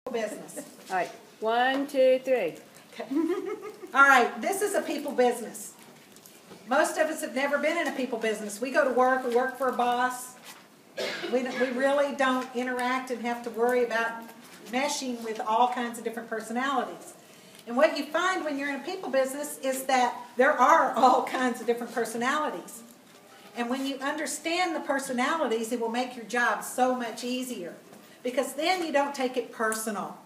business. All right, 1, 2, 3. Okay. All right, this is a people business. Most of us have never been in a people business. We go to work, we work for a boss. We really don't interact and have to worry about meshing with all kinds of different personalities. And what you find when you're in a people business is that there are all kinds of different personalities. And when you understand the personalities, it will make your job so much easier, because then you don't take it personal.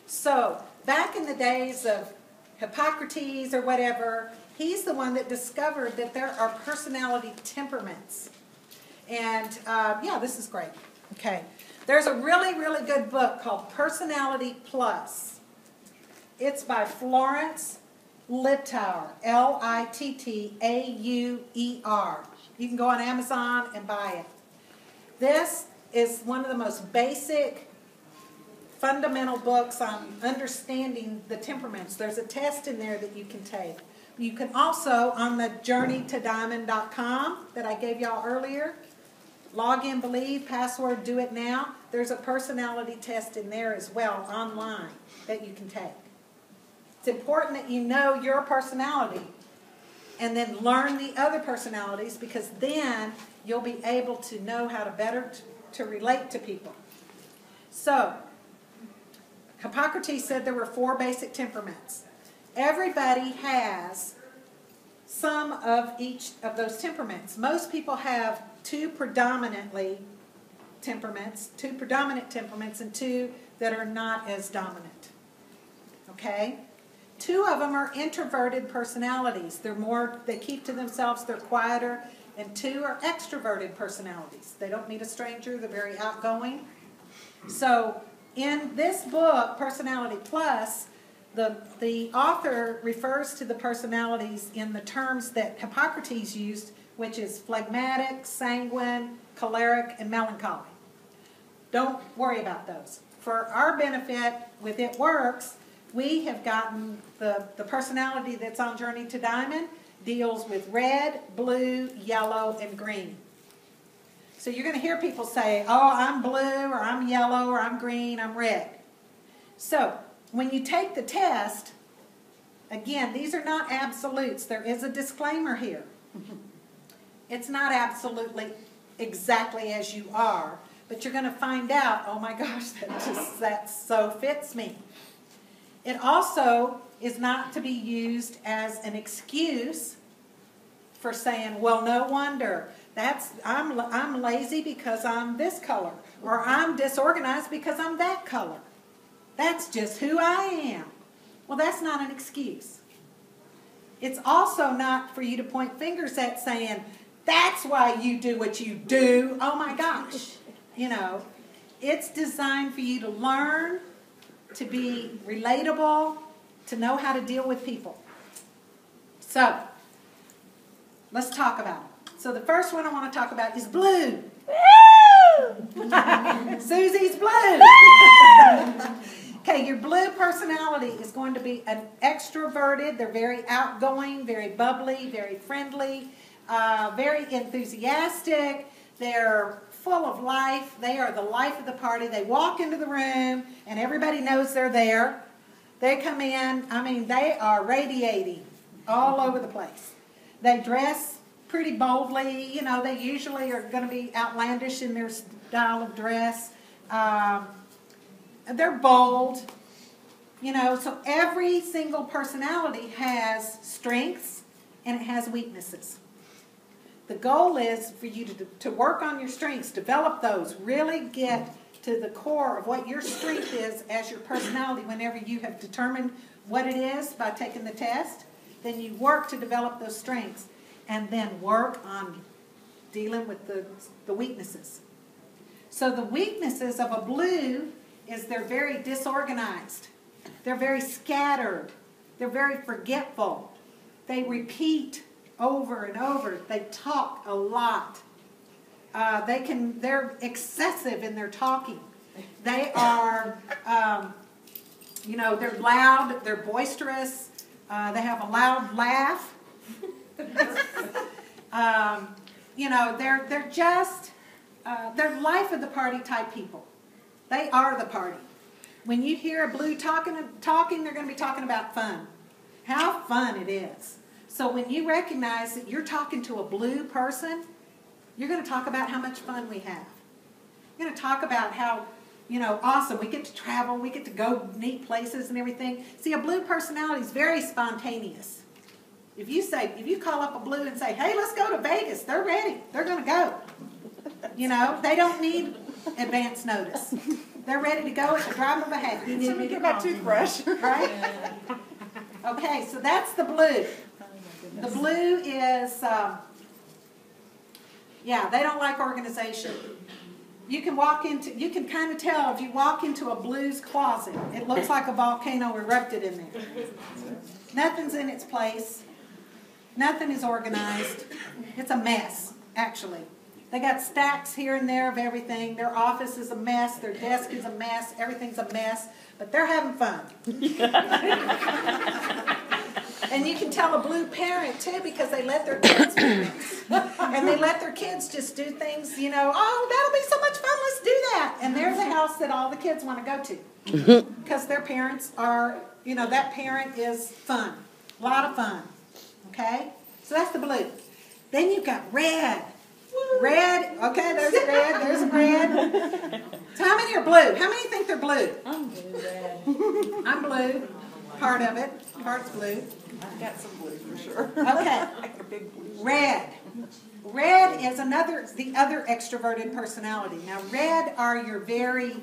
So, back in the days of Hippocrates or whatever, he's the one that discovered that there are personality temperaments. And, yeah, this is great. Okay. There's a really, really good book called Personality Plus. It's by Florence Littauer, Littauer. You can go on Amazon and buy it. This is one of the most basic, fundamental books on understanding the temperaments. There's a test in there that you can take. You can also, on the journeytodiamond.com that I gave y'all earlier, log in, believe, password, do it now. There's a personality test in there as well, online, that you can take. It's important that you know your personality and then learn the other personalities, because then you'll be able to know how to better to relate to people. So, Hippocrates said there were 4 basic temperaments. Everybody has some of each of those temperaments. Most people have 2 predominant temperaments, and 2 that are not as dominant. Okay? 2 of them are introverted personalities. They keep to themselves, they're quieter. And 2 are extroverted personalities. They don't meet a stranger, they're very outgoing. So, in this book, Personality Plus, the author refers to the personalities in the terms that Hippocrates used, which is phlegmatic, sanguine, choleric, and melancholy. Don't worry about those. For our benefit with It Works, we have gotten the personality that's on Journey to Diamond deals with red, blue, yellow, and green. So you're going to hear people say, oh, I'm blue, or I'm yellow, or I'm green, I'm red. So when you take the test, again, these are not absolutes. There is a disclaimer here. It's not absolutely exactly as you are, but you're going to find out, oh my gosh, that so fits me. It also is not to be used as an excuse for saying, well, no wonder. I'm lazy because I'm this color, or I'm disorganized because I'm that color. That's just who I am. Well, that's not an excuse. It's also not for you to point fingers at saying, that's why you do what you do. Oh my gosh. You know, it's designed for you to learn, to be relatable, to know how to deal with people. So, let's talk about it. So the first one I want to talk about is blue. Susie's blue. Okay, your blue personality is going to be an extroverted. They're very outgoing, very bubbly, very friendly, very enthusiastic. They're full of life. They are the life of the party. They walk into the room and everybody knows they're there. They come in, I mean, they are radiating all over the place. They dress pretty boldly. You know, they usually are going to be outlandish in their style of dress. They're bold. You know, so every single personality has strengths and it has weaknesses. The goal is for you to work on your strengths, develop those, really get to the core of what your strength is as your personality. Whenever you have determined what it is by taking the test, then you work to develop those strengths and then work on dealing with the weaknesses. So the weaknesses of a blue is they're very disorganized. They're very scattered. They're very forgetful. They repeat over and over. They talk a lot. They're excessive in their talking. They are, you know, they're loud, they're boisterous, they have a loud laugh. You know, they're just, they're life of the party type people. They are the party. When you hear a blue talking, they're going to be talking about fun. How fun it is. So when you recognize that you're talking to a blue person, you're going to talk about how much fun we have. You're going to talk about how, awesome. We get to travel. We get to go neat places and everything. See, a blue personality is very spontaneous. If you call up a blue and say, hey, let's go to Vegas, they're ready. They're going to go. They don't need advance notice. They're ready to go at the drop of a hat. You need me to get my toothbrush. Right? Okay, so that's the blue. The blue is, they don't like organization. You can kind of tell if you walk into a blues closet, it looks like a volcano erupted in there. Nothing's in its place. Nothing is organized. It's a mess, actually. They got stacks here and there of everything. Their office is a mess. Their desk is a mess. Everything's a mess. But they're having fun. And you can tell a blue parent, too, because they let their kids do things. And they let their kids just do things, oh, that'll be so much fun, let's do that. And they're the house that all the kids want to go to. Because their parents are, that parent is fun. A lot of fun. Okay? So that's the blue. Then you've got red. Red, okay, there's a red, there's a red. So how many are blue? How many think they're blue? I'm blue, red. I'm blue. Part of it. Part's blue. I've got some blue for sure. Okay. Like a big blue. Red. Red is the other extroverted personality. Now, red are your very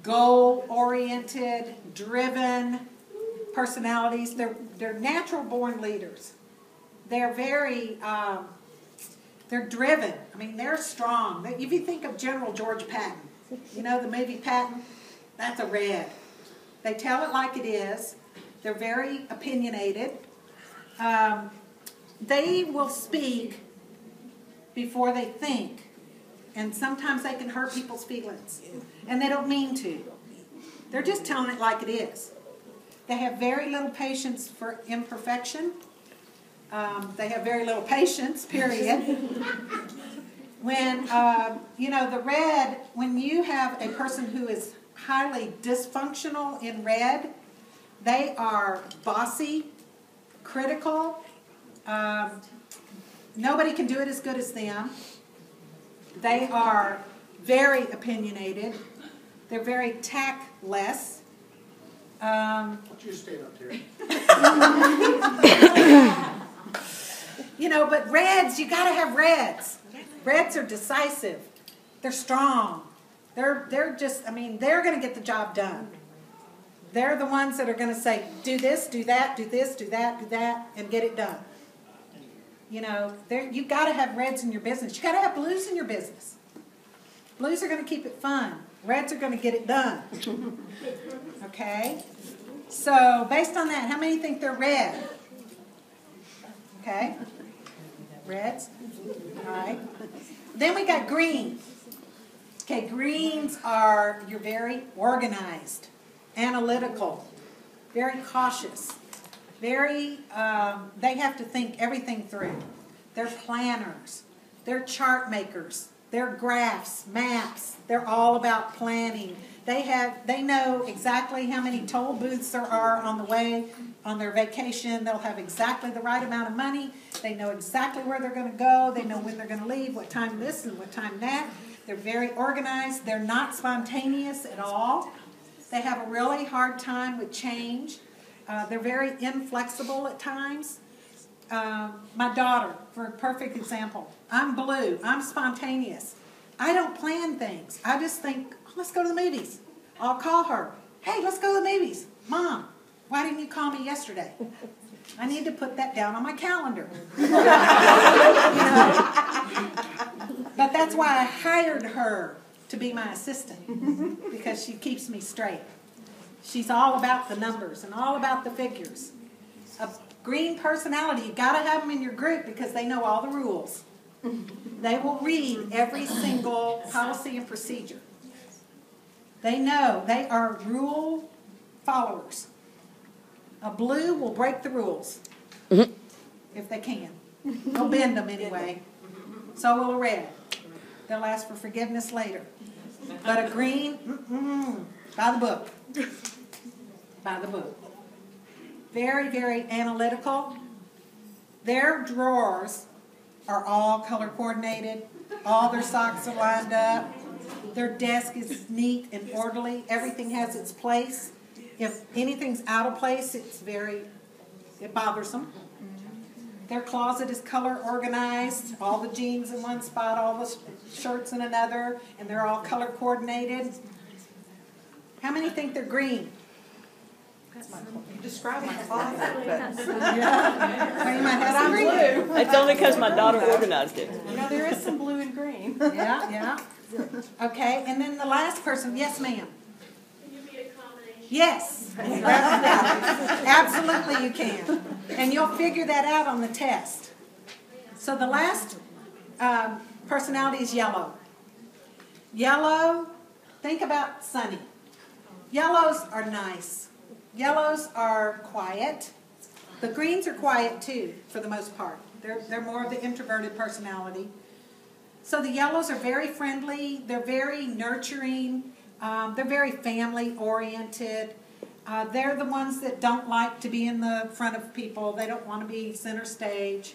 goal-oriented, driven personalities. They're natural-born leaders. They're very... they're driven. I mean, they're strong. If you think of General George Patton, the movie Patton, that's a red. They tell it like it is. They're very opinionated. They will speak before they think. And sometimes they can hurt people's feelings. And they don't mean to. They're just telling it like it is. They have very little patience for imperfection. They have very little patience, period. When, the red, when you have a person who is highly dysfunctional in red, they are bossy, critical. Nobody can do it as good as them. They are very opinionated. They're very tactless. Why don't you stand up here? But reds, you got to have reds. Reds are decisive. They're strong. They're just, they're going to get the job done. They're the ones that are going to say, do this, do that, do this, do that, do that, and get it done. You've got to have reds in your business. You've got to have blues in your business. Blues are going to keep it fun. Reds are going to get it done. Okay? So, based on that, how many think they're red? Okay? Reds? All right. Then we got green. Okay, greens are, you're very organized, analytical, very cautious, very, they have to think everything through. They're planners. They're chart makers. They're graphs, maps. They're all about planning. They know exactly how many toll booths there are on the way on their vacation. They'll have exactly the right amount of money. They know exactly where they're going to go. They know when they're going to leave, what time this and what time that. They're very organized. They're not spontaneous at all. They have a really hard time with change. They're very inflexible at times. My daughter, for a perfect example, I'm blue. I'm spontaneous. I don't plan things. I just think, oh, let's go to the movies. I'll call her. Hey, let's go to the movies. Mom, why didn't you call me yesterday? I need to put that down on my calendar. But that's why I hired her to be my assistant, because she keeps me straight. She's all about the numbers and all about the figures. A green personality, you've got to have them in your group because they know all the rules. They will read every single policy and procedure. They know. They are rule followers. A blue will break the rules if they can. They'll bend them anyway. So will a red. They'll ask for forgiveness later. But a green, By the book. By the book. Very, very analytical. Their drawers are all color coordinated. All their socks are lined up. Their desk is neat and orderly. Everything has its place. If anything's out of place, it bothers them. Their closet is color organized. All the jeans in one spot, all the shirts in another, and they're all color coordinated. How many think they're green? You described my closet, but Well, you might have some green. blue. It's only because my daughter organized it. You know, there is some blue and green. Yeah. Okay, and then the last person, yes, ma'am. Can you be a combination? Yes, absolutely you can. And you'll figure that out on the test. So the last personality is yellow. Yellow, think about Sunny. Yellows are nice. Yellows are quiet. The greens are quiet too, for the most part. They're more of the introverted personality. So the yellows are very friendly. They're very nurturing. They're very family-oriented. They're the ones that don't like to be in the front of people. They don't want to be center stage.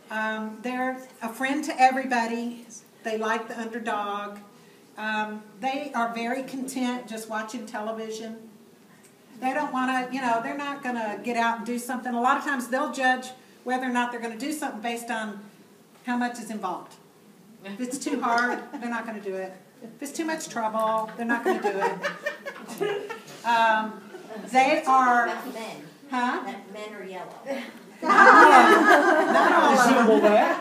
They're a friend to everybody. They like the underdog. They are very content just watching television. They don't want to, they're not going to get out and do something. A lot of times they'll judge whether or not they're going to do something based on how much is involved. If it's too hard, they're not going to do it. If it's too much trouble, they're not going to do it. They are... Not men. Huh? That men are yellow. Not all of them. Assemble that.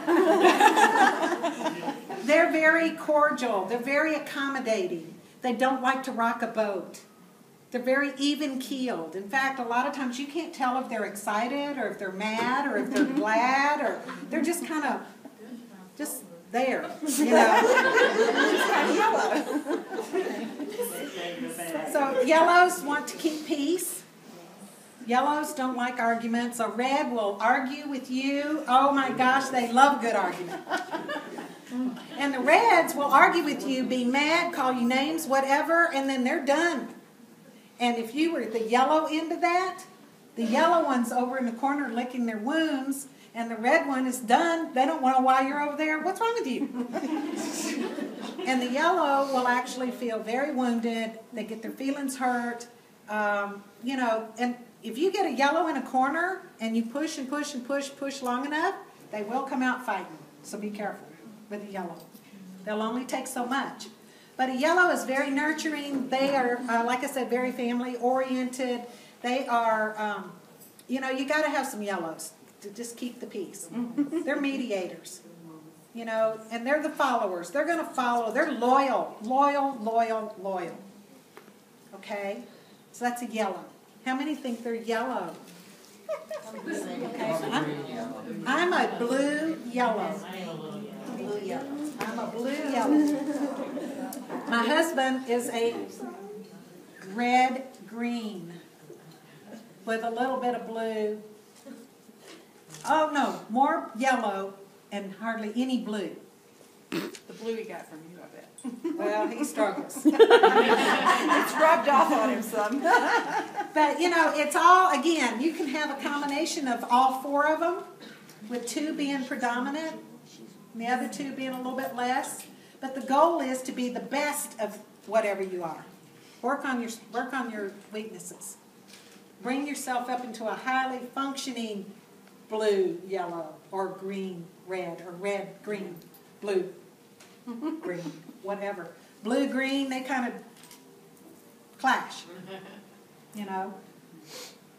They're very cordial. They're very accommodating. They don't like to rock a boat. They're very even-keeled. In fact, a lot of times you can't tell if they're excited or if they're mad or if they're glad, or they're just kind of just there, So yellows want to keep peace. Yellows don't like arguments. A red will argue with you. Oh my gosh, they love a good argument. And the reds will argue with you, be mad, call you names, whatever, and then they're done. And if you were at the yellow end of that, the yellow one's over in the corner licking their wounds, and the red one is done. They don't want to know why you're over there. What's wrong with you? And the yellow will actually feel very wounded. They get their feelings hurt. And if you get a yellow in a corner and you push and push and push long enough, they will come out fighting. So be careful with a yellow. They'll only take so much. But a yellow is very nurturing. They are, like I said, very family-oriented. They are, you got to have some yellows to just keep the peace. They're mediators, and they're the followers. They're going to follow. They're loyal. Okay? So that's a yellow. How many think they're yellow? Okay. I'm a blue yellow. Blue yellow. I'm a blue yellow. My husband is a red green with a little bit of blue. Oh no, more yellow and hardly any blue. The blue he got from you, I bet. Well, he struggles. It's rubbed off on him some. But it's all, again, you can have a combination of all four of them, with two being predominant and the other two being a little bit less. But the goal is to be the best of whatever you are. Work on your weaknesses. Bring yourself up into a highly functioning blue, yellow, or green, red, or red, green, blue, green, whatever. Blue, green, they kind of clash,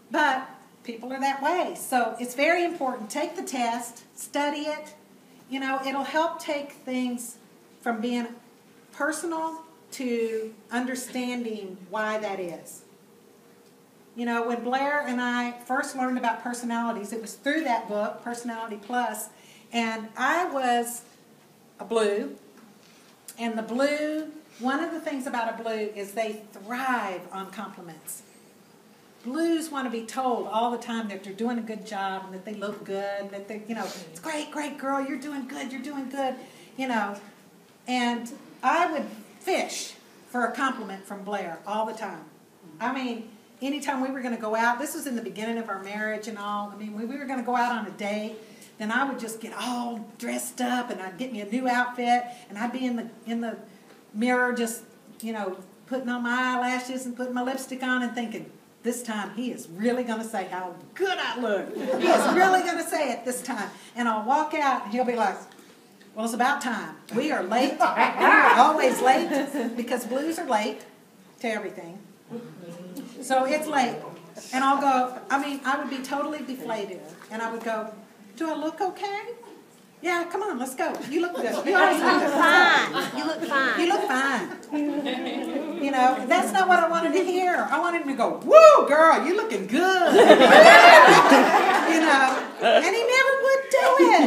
But people are that way. So it's very important. Take the test, study it. It'll help take things from being personal to understanding why that is. When Blair and I first learned about personalities, it was through that book, Personality Plus, and I was a blue. And the blue, one of the things about a blue is they thrive on compliments. Blues want to be told all the time that they're doing a good job and that they look good, that they, it's great, great girl, you're doing good, And I would fish for a compliment from Blair all the time. I mean, anytime we were going to go out, this was in the beginning of our marriage and all. I mean, when we were going to go out on a date, then I would just get all dressed up and I'd get me a new outfit and I'd be in the mirror just, you know, putting on my eyelashes and putting my lipstick on and thinking, this time he is really going to say how good I look. He is really going to say it this time. And I'll walk out and he'll be like, well, it's about time. We are late. We are always late because blues are late to everything. So it's late. And I'll go, I would be totally deflated. And I would go, do I look okay? Yeah, come on, let's go. You look good. You always look good. Fine. You look fine. You look fine. You know, that's not what I wanted to hear. I wanted him to go, woo, girl, you looking good. You know, and he never would do it.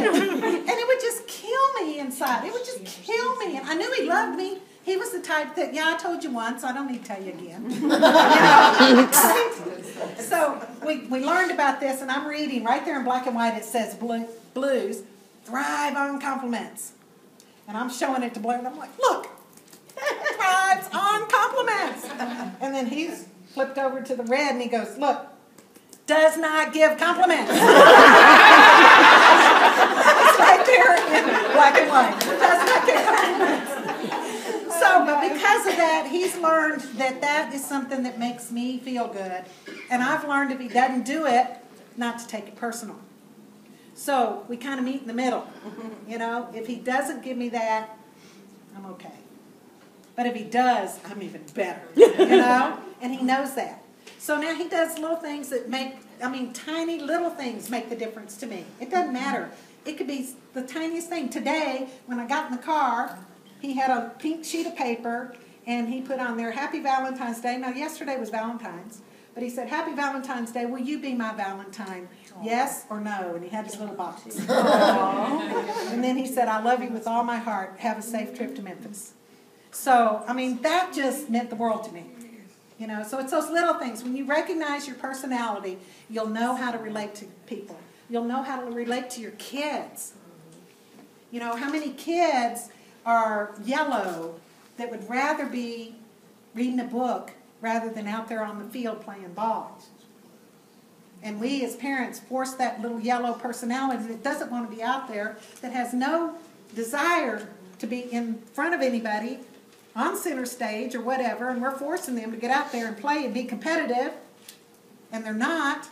And it would just kill me inside. It would just kill me. And I knew he loved me. He was the type that, yeah, I told you once, I don't need to tell you again. You know? So we learned about this, and I'm reading right there in black and white. It says blues thrive on compliments. And I'm showing it to Blair, and I'm like, look, it thrives on compliments. And then he's flipped over to the red, and he goes, look, does not give compliments. It's right there in black and white. Does not give compliments. So, but because of that, he's learned that that is something that makes me feel good. And I've learned if he doesn't do it, not to take it personal. So we kind of meet in the middle. You know, if he doesn't give me that, I'm okay. But if he does, I'm even better. You know? And he knows that. So now he does little things that make, tiny little things make the difference to me. It doesn't matter. It could be the tiniest thing. Today, when I got in the car, he had a pink sheet of paper, and he put on there, Happy Valentine's Day. Now, yesterday was Valentine's, but he said, Happy Valentine's Day, will you be my Valentine? Yes or no? And he had his little box. And then he said, I love you with all my heart. Have a safe trip to Memphis. So, that just meant the world to me. You know, so it's those little things. When you recognize your personality, you'll know how to relate to people. You'll know how to relate to your kids. You know, how many kids are yellow that would rather be reading a book rather than out there on the field playing ball? And we as parents force that little yellow personality that doesn't want to be out there, that has no desire to be in front of anybody on center stage or whatever, and we're forcing them to get out there and play and be competitive, and they're not.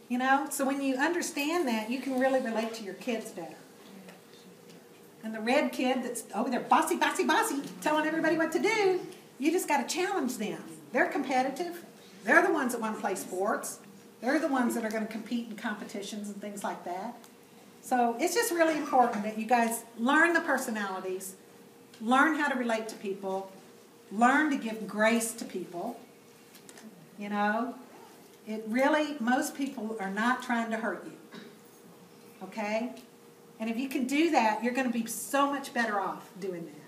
You know, so when you understand that, you can really relate to your kids better. And the red kid that's over there, bossy, bossy, bossy, telling everybody what to do, you just got to challenge them. They're competitive. They're the ones that want to play sports. They're the ones that are going to compete in competitions and things like that. So it's just really important that you guys learn the personalities, learn how to relate to people, learn to give grace to people. You know, most people are not trying to hurt you. Okay? And if you can do that, you're going to be so much better off doing that.